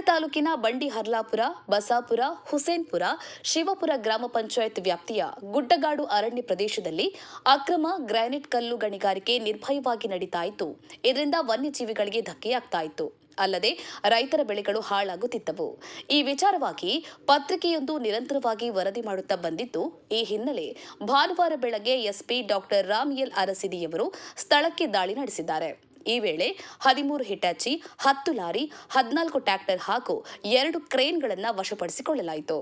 ತಾಲೂಕಿನ ಬಂಡಿಹರ್ಲಾಪುರ, ಬಸಾಪುರ, ಹುಸೇನ್ಪುರ, ಶಿವಪುರ ಗ್ರಾಮ ಪಂಚಾಯತ್ ವ್ಯಾಪ್ತಿಯ ಗುಡ್ಡಗಾಡು ಅರಣ್ಯ ಪ್ರದೇಶದಲ್ಲಿ ಅಕ್ರಮ ಗ್ರಾನೈಟ್ ಕಲ್ಲು ಗಣಿಗಾರಿಕೆ ನಿರ್ಭಯವಾಗಿ ನಡೀತಾ ಇತ್ತು. ಇದರಿಂದ ವನ್ಯಜೀವಿಗಳಿಗೆ ಧಕ್ಕೆಯಾಗ್ತಾ ಇತ್ತು. ಅಲ್ಲದೆ ರೈತರ ಬೆಳೆಗಳು ಹಾಳಾಗುತ್ತಿದ್ದವು. ಈ ವಿಚಾರವಾಗಿ ಪತ್ರಿಕೆಯೊಂದು ನಿರಂತರವಾಗಿ ವರದಿ ಮಾಡುತ್ತಾ ಬಂದಿದ್ದು, ಈ ಹಿನ್ನೆಲೆ ಭಾನುವಾರ ಬೆಳಗ್ಗೆ ಎಸ್ಪಿ ಡಾಕ್ಟರ್ ರಾಮ್ ಎಲ್ ಅರಸಿದಿಯವರು ಸ್ಥಳಕ್ಕೆ ದಾಳಿ ನಡೆಸಿದ್ದಾರೆ. ಈ ವೇಳೆ 13 ಹಿಟಾಚಿ, 10 ಲಾರಿ, 14 ಟ್ರ್ಯಾಕ್ಟರ್ ಹಾಗೂ 2 ಕ್ರೇನ್ಗಳನ್ನು ವಶಪಡಿಸಿಕೊಳ್ಳಲಾಯಿತು.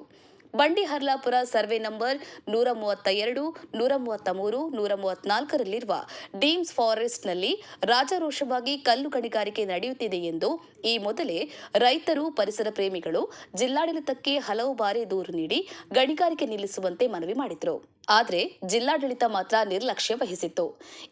ಬಂಡಿಹರ್ಲಾಪುರ ಸರ್ವೆ ನಂಬರ್ 132, 133, 134ರಲ್ಲಿರುವ ಡೀಮ್ಸ್ ಫಾರೆಸ್ಟ್ನಲ್ಲಿ ರಾಜಾರೋಷವಾಗಿ ಕಲ್ಲು ಗಣಿಗಾರಿಕೆ ನಡೆಯುತ್ತಿದೆ ಎಂದು ಈ ಮೊದಲೇ ರೈತರು, ಪರಿಸರ ಪ್ರೇಮಿಗಳು ಜಿಲ್ಲಾಡಳಿತಕ್ಕೆ ಹಲವು ಬಾರಿ ದೂರು ನೀಡಿ ಗಣಿಗಾರಿಕೆ ನಿಲ್ಲಿಸುವಂತೆ ಮನವಿ ಮಾಡಿದ್ರು. ಆದರೆ ಜಿಲ್ಲಾಡಳಿತ ಮಾತ್ರ ನಿರ್ಲಕ್ಷ್ಯ ವಹಿಸಿತ್ತು.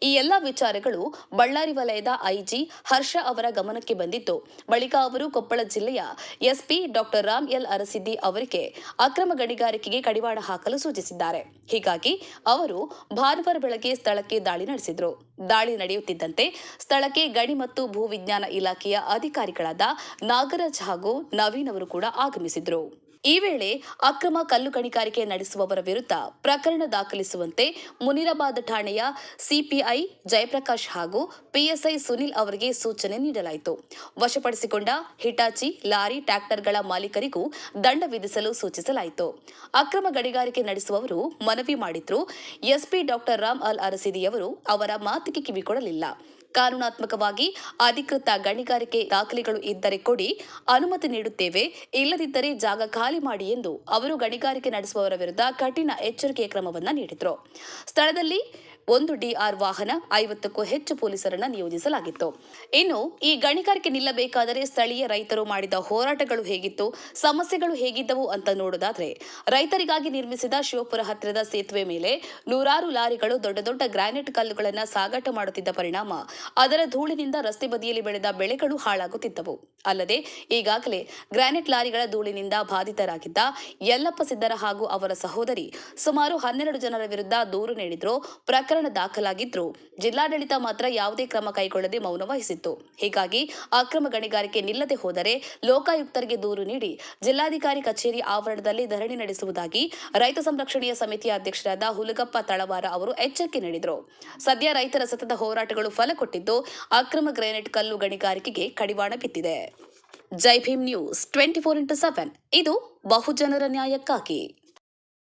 ಈ ಎಲ್ಲ ವಿಚಾರಗಳು ಬಳ್ಳಾರಿ ವಲಯದ ಐಜಿ ಹರ್ಷ ಅವರ ಗಮನಕ್ಕೆ ಬಂದಿತ್ತು. ಬಳಿಕ ಅವರು ಕೊಪ್ಪಳ ಜಿಲ್ಲೆಯ ಎಸ್ಪಿ ಡಾಕ್ಟರ್ ರಾಮ್ ಎಲ್ ಅರಸಿದ್ದಿ ಅವರಿಗೆ ಅಕ್ರಮ ಗಣಿಗಾರಿಕೆಗೆ ಕಡಿವಾಣ ಹಾಕಲು ಸೂಚಿಸಿದ್ದಾರೆ. ಹೀಗಾಗಿ ಅವರು ಭಾನುವಾರ ಬೆಳಗ್ಗೆ ಸ್ಥಳಕ್ಕೆ ದಾಳಿ ನಡೆಸಿದರು. ದಾಳಿ ನಡೆಯುತ್ತಿದ್ದಂತೆ ಸ್ಥಳಕ್ಕೆ ಗಣಿ ಮತ್ತು ಭೂ ವಿಜ್ಞಾನ ಇಲಾಖೆಯ ಅಧಿಕಾರಿಗಳಾದ ನಾಗರಾಜ್ ಹಾಗೂ ನವೀನ್ ಅವರು ಕೂಡ ಆಗಮಿಸಿದರು. ಈ ವೇಳೆ ಅಕ್ರಮ ಕಲ್ಲು ಗಣಿಗಾರಿಕೆ ನಡೆಸುವವರ ವಿರುದ್ಧ ಪ್ರಕರಣ ದಾಖಲಿಸುವಂತೆ ಮುನಿರಾಬಾದ್ ಠಾಣೆಯ ಸಿಪಿಐ ಜಯಪ್ರಕಾಶ್ ಹಾಗೂ ಪಿಎಸ್ಐ ಸುನಿಲ್ ಅವರಿಗೆ ಸೂಚನೆ ನೀಡಲಾಯಿತು. ವಶಪಡಿಸಿಕೊಂಡ ಹಿಟಾಚಿ, ಲಾರಿ, ಟ್ರ್ಯಾಕ್ಟರ್ಗಳ ಮಾಲೀಕರಿಗೂ ದಂಡ ವಿಧಿಸಲು ಸೂಚಿಸಲಾಯಿತು. ಅಕ್ರಮ ಗಣಿಗಾರಿಕೆ ನಡೆಸುವವರು ಮನವಿ ಮಾಡಿದ್ರು. ಎಸ್ಪಿ ಡಾಕ್ಟರ್ ರಾಮ್ ಎಲ್ ಅರಸಿದಿಯವರು ಅವರ ಮಾತಿಗೆ ಕಿವಿಕೊಡಲಿಲ್ಲ. ಕಾನೂನಾತ್ಮಕವಾಗಿ ಅಧಿಕೃತ ಗಣಿಗಾರಿಕೆ ದಾಖಲೆಗಳು ಇದ್ದರೆ ಕೊಡಿ, ಅನುಮತಿ ನೀಡುತ್ತೇವೆ, ಇಲ್ಲದಿದ್ದರೆ ಜಾಗ ಖಾಲಿ ಮಾಡಿ ಎಂದು ಅವರು ಗಣಿಗಾರಿಕೆ ನಡೆಸುವವರ ವಿರುದ್ಧ ಕಠಿಣ ಎಚ್ಚರಿಕೆಯ ಕ್ರಮವನ್ನು ನೀಡಿದರು. ಸ್ಥಳದಲ್ಲಿ 1 ಡಿಆರ್ ವಾಹನ, 50ಕ್ಕೂ ಹೆಚ್ಚು ಪೊಲೀಸರನ್ನು ನಿಯೋಜಿಸಲಾಗಿತ್ತು. ಇನ್ನು ಈ ಗಣಿಗಾರಿಕೆ ನಿಲ್ಲಬೇಕಾದರೆ ಸ್ಥಳೀಯ ರೈತರು ಮಾಡಿದ ಹೋರಾಟಗಳು ಹೇಗಿತ್ತು, ಸಮಸ್ಯೆಗಳು ಹೇಗಿದ್ದವು ಅಂತ ನೋಡೋದಾದ್ರೆ, ರೈತರಿಗಾಗಿ ನಿರ್ಮಿಸಿದ ಶಿವಪುರ ಹತ್ತಿರದ ಸೇತುವೆ ಮೇಲೆ ನೂರಾರು ಲಾರಿಗಳು ದೊಡ್ಡ ದೊಡ್ಡ ಗ್ರಾನೈಟ್ ಕಲ್ಲುಗಳನ್ನು ಸಾಗಾಟ ಮಾಡುತ್ತಿದ್ದ ಪರಿಣಾಮ ಅದರ ಧೂಳಿನಿಂದ ರಸ್ತೆ ಬದಿಯಲ್ಲಿ ಬೆಳೆದ ಬೆಳೆಗಳು ಹಾಳಾಗುತ್ತಿದ್ದವು. ಅಲ್ಲದೆ ಈಗಾಗಲೇ ಗ್ರಾನೈಟ್ ಲಾರಿಗಳ ಧೂಳಿನಿಂದ ಬಾಧಿತರಾಗಿದ್ದ ಯಲ್ಲಪ್ಪ ಸಿದ್ದರ ಹಾಗೂ ಅವರ ಸಹೋದರಿ ಸುಮಾರು 12 ಜನರ ವಿರುದ್ಧ ದೂರು ನೀಡಿದ್ರು. ಪ್ರಕರಣ ದಾಖಲಾಗಿದ್ರು. ಜಿಲ್ಲಾಡಳಿತ ಮಾತ್ರ ಯಾವುದೇ ಕ್ರಮ ಕೈಗೊಳ್ಳದೆ ಮೌನ ವಹಿಸಿತ್ತು. ಹೀಗಾಗಿ ಅಕ್ರಮ ಗಣಿಗಾರಿಕೆ ನಿಲ್ಲದೆ ಹೋದರೆ ಲೋಕಾಯುಕ್ತರಿಗೆ ದೂರು ನೀಡಿ ಜಿಲ್ಲಾಧಿಕಾರಿ ಕಚೇರಿ ಆವರಣದಲ್ಲಿ ಧರಣಿ ನಡೆಸುವುದಾಗಿ ರೈತ ಸಂರಕ್ಷಣೆಯ ಸಮಿತಿಯ ಅಧ್ಯಕ್ಷರಾದ ಹುಲಗಪ್ಪ ತಳವಾರ ಅವರು ಎಚ್ಚರಿಕೆ ನೀಡಿದರು. ಸದ್ಯ ರೈತರ ಸತತ ಹೋರಾಟಗಳು ಫಲ ಕೊಟ್ಟಿದ್ದು, ಅಕ್ರಮ ಗ್ರಾನೈಟ್ ಕಲ್ಲು ಗಣಿಗಾರಿಕೆಗೆ ಕಡಿವಾಣ ಬಿದ್ದಿದೆ. ಜೈ ಭೀಮ್ ನ್ಯೂಸ್ 24x7 ಇದು ಬಹುಜನರ ನ್ಯಾಯಕ್ಕಾಗಿ.